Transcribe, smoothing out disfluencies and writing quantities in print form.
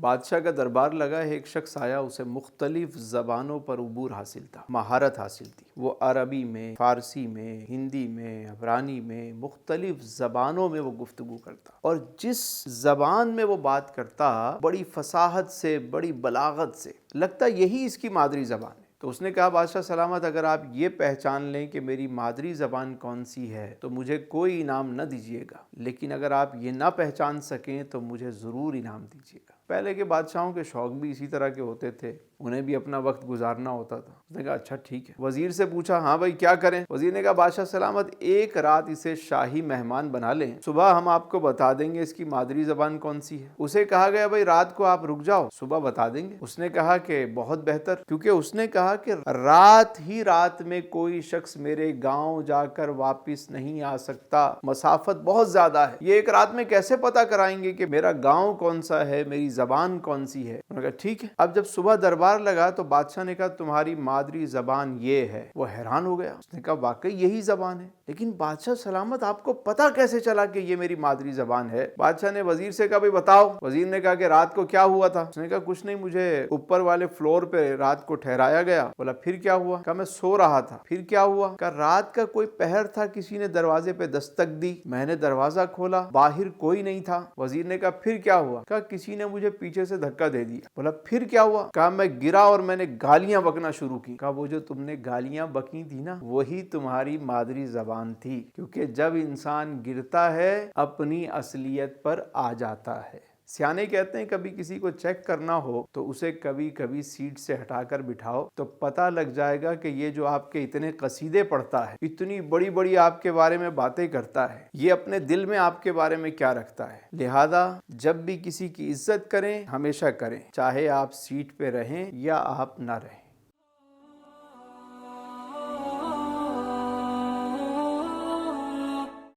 بادشاہ کا دربار لگا ہے، ایک شخص آیا، اسے مختلف زبانوں پر عبور حاصل تھا، مہارت حاصل تھی۔ وہ عربی میں، فارسی میں، ہندی میں، عبرانی میں، مختلف زبانوں میں وہ گفتگو کرتا، اور جس زبان میں وہ بات کرتا بڑی فصاحت سے، بڑی بلاغت سے، لگتا یہی اس کی مادری زبان ہے۔ تو اس نے کہا بادشاہ سلامت، اگر آپ یہ پہچان لیں کہ میری مادری زبان کون سی ہے تو مجھے کوئی انعام نہ دیجیے گا، لیکن اگر آپ یہ نہ پہچان سکیں تو مجھے ضرور انعام دیجیے گا۔ پہلے کے بادشاہوں کے شوق بھی اسی طرح کے ہوتے تھے، انہیں بھی اپنا وقت گزارنا ہوتا تھا۔ اس نے کہا اچھا ٹھیک ہے۔ وزیر سے پوچھا ہاں بھائی کیا کریں؟ وزیر نے کہا بادشاہ سلامت، ایک رات اسے شاہی مہمان بنا لیں، صبح ہم آپ کو بتا دیں گے اس کی مادری زبان کون سی ہے۔ اسے کہا گیا بھائی رات کو آپ رک جاؤ، صبح بتا دیں گے۔ اس نے کہا کہ بہت بہتر، کیونکہ اس نے کہا کہ رات ہی رات میں کوئی شخص میرے گاؤں جا کر واپس نہیں آ سکتا، مسافت بہت زیادہ ہے، یہ ایک رات میں کیسے پتا کرائیں گے کہ میرا گاؤں کون سا ہے، میری زبان کون سی ہے؟ انہوں نے کہا ٹھیک ہے۔ اب جب صبح دربار لگا تو بادشاہ نے کہا تمہاری مادری زبان یہ ہے۔ وہ حیران ہو گیا، اس نے کہا واقعی یہی زبان ہے، لیکن بادشاہ سلامت آپ کو پتا کیسے چلا کہ یہ میری مادری زبان ہے؟ بادشاہ نے وزیر سے کہا بھائی بتاؤ۔ وزیر نے کہا کہ رات کو کیا ہوا تھا؟ اس نے کہا کچھ نہیں، مجھے اوپر والے فلور پہ رات کو ٹھہرایا گیا۔ بولا پھر کیا ہوا؟ کہا میں سو رہا تھا۔ پھر کیا ہوا؟ کہا رات کا کوئی پہر تھا، کسی نے دروازے پہ دستک دی، میں نے دروازہ کھولا، باہر کوئی نہیں تھا۔ وزیر نے کہا پھر کیا ہوا؟ کہا کسی نے مجھے پیچھے سے دھکا دے دیا۔ بولا پھر کیا ہوا؟ کہا میں گرا اور میں نے گالیاں بکنا شروع کی۔ کہا وہ جو تم نے گالیاں بکی تھی نا، وہی تمہاری مادری زبان تھی، کیونکہ جب انسان گرتا ہے اپنی اصلیت پر آ جاتا ہے۔ سیانے کہتے ہیں کبھی کسی کو چیک کرنا ہو تو اسے کبھی کبھی سیٹ سے ہٹا کر بٹھاؤ تو پتہ لگ جائے گا کہ یہ جو آپ کے اتنے قصیدے پڑھتا ہے، اتنی بڑی بڑی آپ کے بارے میں باتیں کرتا ہے، یہ اپنے دل میں آپ کے بارے میں کیا رکھتا ہے۔ لہذا جب بھی کسی کی عزت کریں، ہمیشہ کریں، چاہے آپ سیٹ پہ رہیں یا آپ نہ رہیں۔